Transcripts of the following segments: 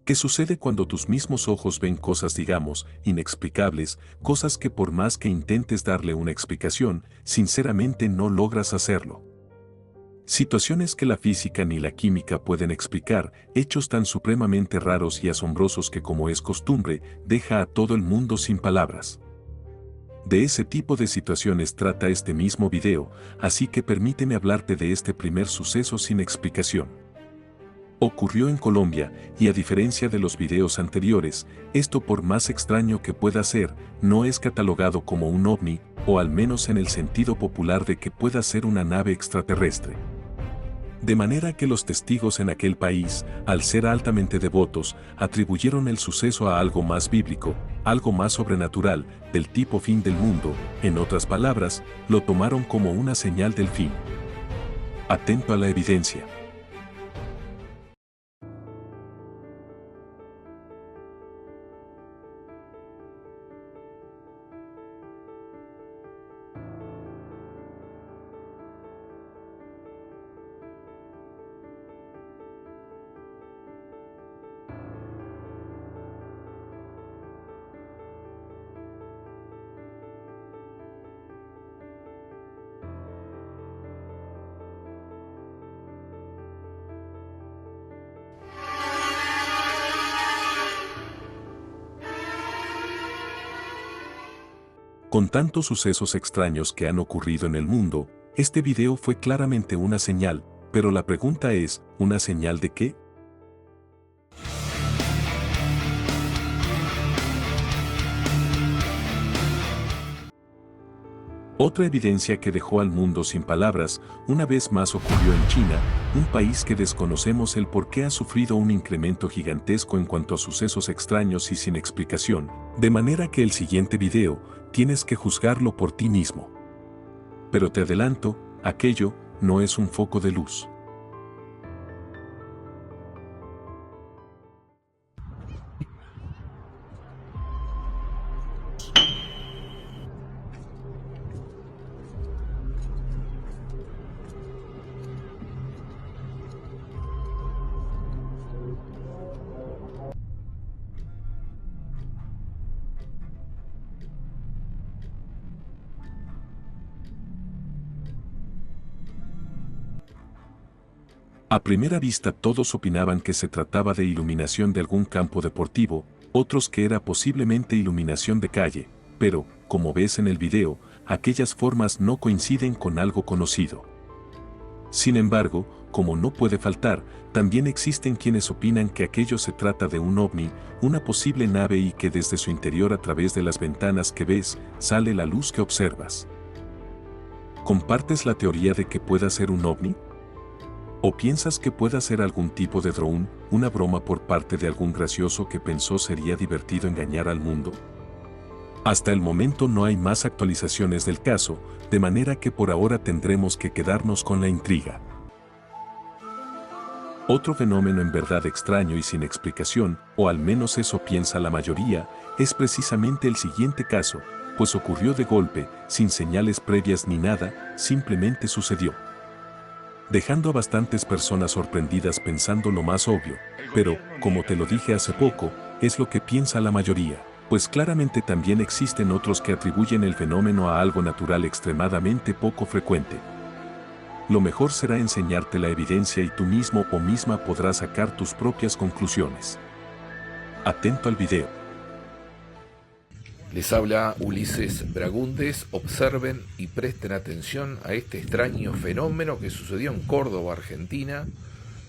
¿Qué sucede cuando tus mismos ojos ven cosas, digamos, inexplicables, cosas que por más que intentes darle una explicación, sinceramente no logras hacerlo? Situaciones que la física ni la química pueden explicar, hechos tan supremamente raros y asombrosos que, como es costumbre, deja a todo el mundo sin palabras. De ese tipo de situaciones trata este mismo video, así que permíteme hablarte de este primer suceso sin explicación. Ocurrió en Colombia, y a diferencia de los videos anteriores, esto, por más extraño que pueda ser, no es catalogado como un ovni, o al menos en el sentido popular de que pueda ser una nave extraterrestre. De manera que los testigos en aquel país, al ser altamente devotos, atribuyeron el suceso a algo más bíblico, algo más sobrenatural, del tipo fin del mundo. En otras palabras, lo tomaron como una señal del fin. Atento a la evidencia. Con tantos sucesos extraños que han ocurrido en el mundo, este video fue claramente una señal, pero la pregunta es, ¿una señal de qué? Otra evidencia que dejó al mundo sin palabras, una vez más ocurrió en China, un país que desconocemos el por qué ha sufrido un incremento gigantesco en cuanto a sucesos extraños y sin explicación, de manera que el siguiente video, tienes que juzgarlo por ti mismo. Pero te adelanto, aquello no es un foco de luz. A primera vista todos opinaban que se trataba de iluminación de algún campo deportivo, otros que era posiblemente iluminación de calle, pero, como ves en el video, aquellas formas no coinciden con algo conocido. Sin embargo, como no puede faltar, también existen quienes opinan que aquello se trata de un ovni, una posible nave, y que desde su interior, a través de las ventanas que ves, sale la luz que observas. ¿Compartes la teoría de que pueda ser un ovni? ¿O piensas que pueda ser algún tipo de drone, una broma por parte de algún gracioso que pensó sería divertido engañar al mundo? Hasta el momento no hay más actualizaciones del caso, de manera que por ahora tendremos que quedarnos con la intriga. Otro fenómeno en verdad extraño y sin explicación, o al menos eso piensa la mayoría, es precisamente el siguiente caso, pues ocurrió de golpe, sin señales previas ni nada, simplemente sucedió, dejando a bastantes personas sorprendidas pensando lo más obvio, pero, como te lo dije hace poco, es lo que piensa la mayoría, pues claramente también existen otros que atribuyen el fenómeno a algo natural extremadamente poco frecuente. Lo mejor será enseñarte la evidencia y tú mismo o misma podrás sacar tus propias conclusiones. Atento al video. Les habla Ulises Bragundes. Observen y presten atención a este extraño fenómeno que sucedió en Córdoba, Argentina.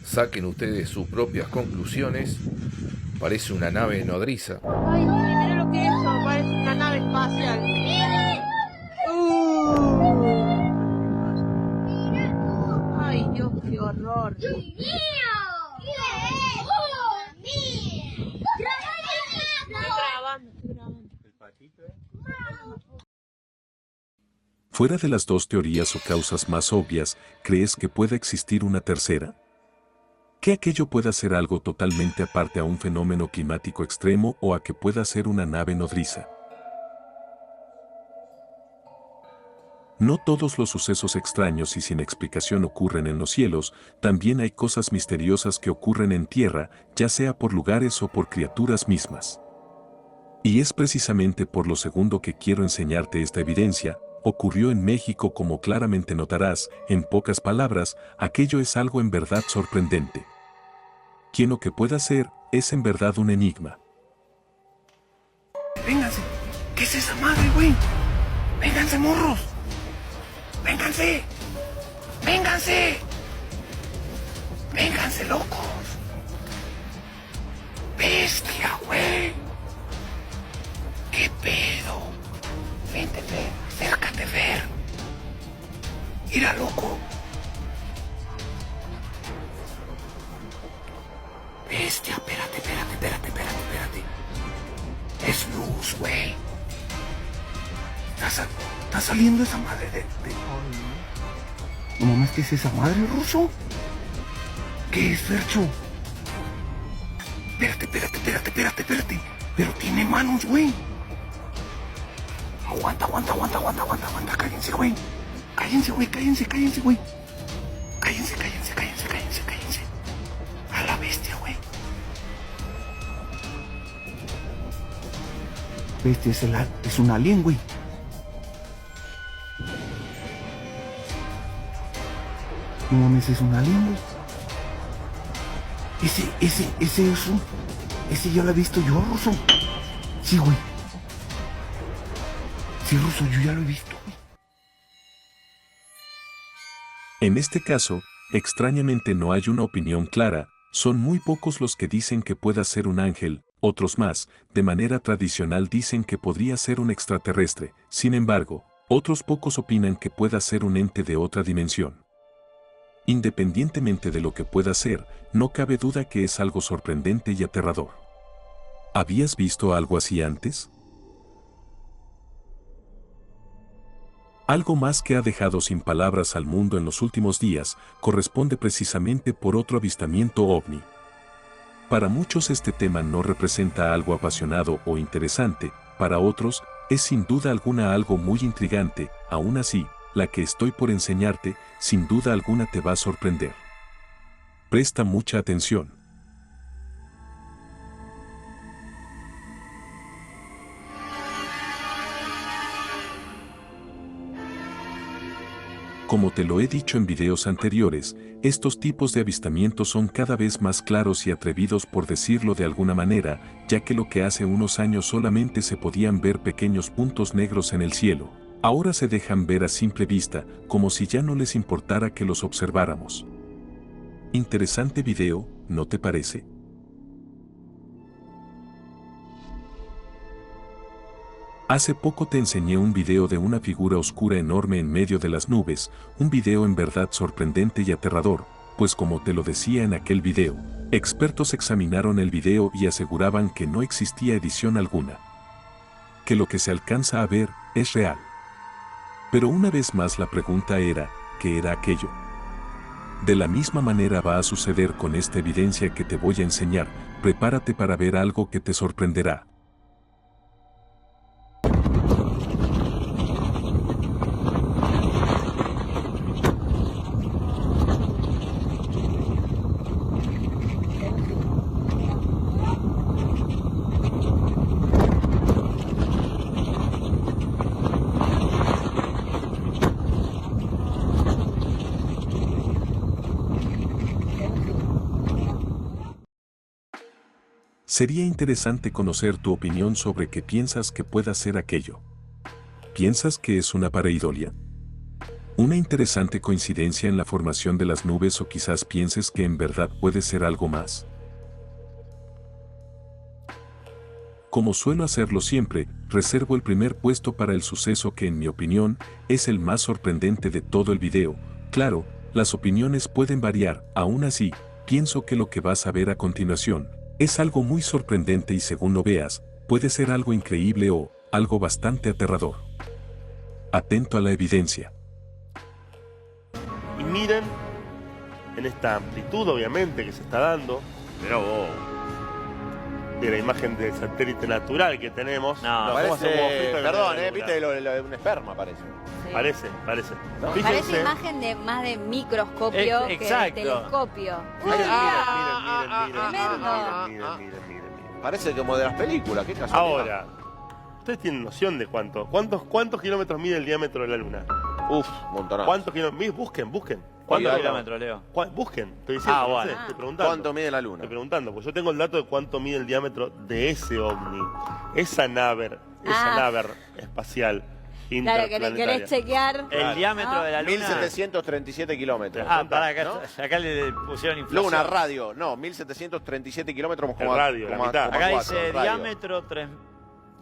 Saquen ustedes sus propias conclusiones. Parece una nave nodriza. Ay, mira lo que es eso, parece una nave espacial. Ay, Dios, qué horror. ¡Dios mío! ¿Qué es? Estoy grabando. Fuera de las dos teorías o causas más obvias, ¿crees que pueda existir una tercera? ¿Que aquello pueda ser algo totalmente aparte a un fenómeno climático extremo o a que pueda ser una nave nodriza? No todos los sucesos extraños y sin explicación ocurren en los cielos, también hay cosas misteriosas que ocurren en tierra, ya sea por lugares o por criaturas mismas. Y es precisamente por lo segundo que quiero enseñarte esta evidencia. Ocurrió en México, como claramente notarás, en pocas palabras, aquello es algo en verdad sorprendente. Quien o que pueda ser, es en verdad un enigma. Vénganse. ¿Qué es esa madre, güey? Vénganse, morros. Vénganse. Vénganse. Vénganse, locos. Bestia, güey. ¿Qué pedo? Vente, Fer. Acércate, Fer. Mira, loco. Bestia, espérate. Es luz, güey. Está saliendo esa madre de... No mames, ¿qué es esa madre, ruso? ¿Qué es, Fercho? Espérate. Pero tiene manos, güey. Aguanta. Cállense, güey. Cállense, güey. Cállense. A la bestia, güey. Bestia es un alien, güey. No mames, es un alien, güey. Ese ya lo he visto yo, Ruso. Sí, güey. Sí, Ruso, yo ya lo he visto, güey. En este caso, extrañamente no hay una opinión clara, son muy pocos los que dicen que pueda ser un ángel, otros más, de manera tradicional dicen que podría ser un extraterrestre, sin embargo, otros pocos opinan que pueda ser un ente de otra dimensión. Independientemente de lo que pueda ser, no cabe duda que es algo sorprendente y aterrador. ¿Habías visto algo así antes? Algo más que ha dejado sin palabras al mundo en los últimos días corresponde precisamente por otro avistamiento ovni. Para muchos este tema no representa algo apasionado o interesante, para otros es sin duda alguna algo muy intrigante, aún así, la que estoy por enseñarte, sin duda alguna te va a sorprender. Presta mucha atención. Como te lo he dicho en videos anteriores, estos tipos de avistamientos son cada vez más claros y atrevidos, por decirlo de alguna manera, ya que lo que hace unos años solamente se podían ver pequeños puntos negros en el cielo, ahora se dejan ver a simple vista, como si ya no les importara que los observáramos. Interesante video, ¿no te parece? Hace poco te enseñé un video de una figura oscura enorme en medio de las nubes, un video en verdad sorprendente y aterrador, pues como te lo decía en aquel video, expertos examinaron el video y aseguraban que no existía edición alguna. Que lo que se alcanza a ver es real. Pero una vez más la pregunta era, ¿qué era aquello? De la misma manera va a suceder con esta evidencia que te voy a enseñar, prepárate para ver algo que te sorprenderá. Sería interesante conocer tu opinión sobre qué piensas que pueda ser aquello. ¿Piensas que es una pareidolia? ¿Una interesante coincidencia en la formación de las nubes, o quizás pienses que en verdad puede ser algo más? Como suelo hacerlo siempre, reservo el primer puesto para el suceso que en mi opinión es el más sorprendente de todo el video. Claro, las opiniones pueden variar, aún así, pienso que lo que vas a ver a continuación es algo muy sorprendente y según lo veas, puede ser algo increíble o algo bastante aterrador. Atento a la evidencia. Y miren, en esta amplitud obviamente que se está dando, pero de la imagen del satélite natural que tenemos. No, ¿cómo hacemos parece, frito perdón, con la viste lo de un esperma parece. Sí. Parece. No. Fíjense. Parece imagen de más de microscopio que de exacto. telescopio. Miren, Tremendo. miren. Parece como de las películas, qué casualidad. Ahora, ¿ustedes tienen noción de cuántos kilómetros mide el diámetro de la Luna? Uf, montonazo. ¿Cuántos kilómetros? Busquen. ¿Cuántos Diga, kilómetros, Leo? Busquen, estoy diciendo, no bueno. sé, estoy preguntando. ¿Cuánto mide la Luna? Estoy preguntando, porque yo tengo el dato de cuánto mide el diámetro de ese ovni. Esa nave espacial Claro, que le interplanetaria. querés chequear. El diámetro de la Luna. 1737 kilómetros. Para acá, ¿no? acá le pusieron inflación. Luna, radio, no, 1737 kilómetros El radio, la mitad. Acá cuatro, dice radio. diámetro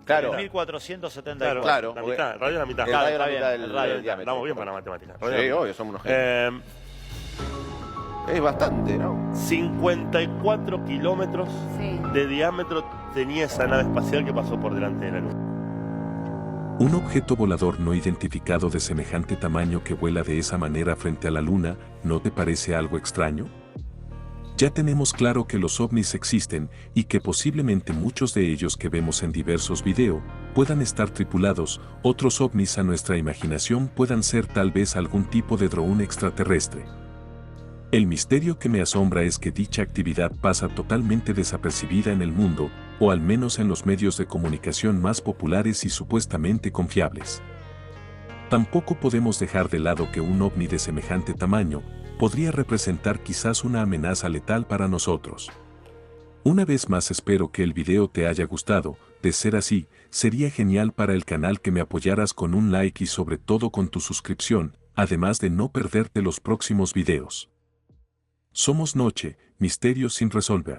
Claro. 3474. Claro, la porque mitad, el radio es la mitad. el radio es la está bien, mitad el del radio del diámetro. Estamos bien para la matemática. Sí, obvio, somos unos genios. Es bastante, ¿no? 54 kilómetros Sí. de diámetro tenía esa nave espacial que pasó por delante de la Luna. Un objeto volador no identificado de semejante tamaño que vuela de esa manera frente a la Luna, ¿no te parece algo extraño? Ya tenemos claro que los ovnis existen y que posiblemente muchos de ellos que vemos en diversos videos puedan estar tripulados, otros ovnis a nuestra imaginación puedan ser tal vez algún tipo de dron extraterrestre. El misterio que me asombra es que dicha actividad pasa totalmente desapercibida en el mundo, o al menos en los medios de comunicación más populares y supuestamente confiables. Tampoco podemos dejar de lado que un ovni de semejante tamaño podría representar quizás una amenaza letal para nosotros. Una vez más espero que el video te haya gustado, de ser así, sería genial para el canal que me apoyaras con un like y sobre todo con tu suscripción, además de no perderte los próximos videos. Somos Noche, misterios sin resolver.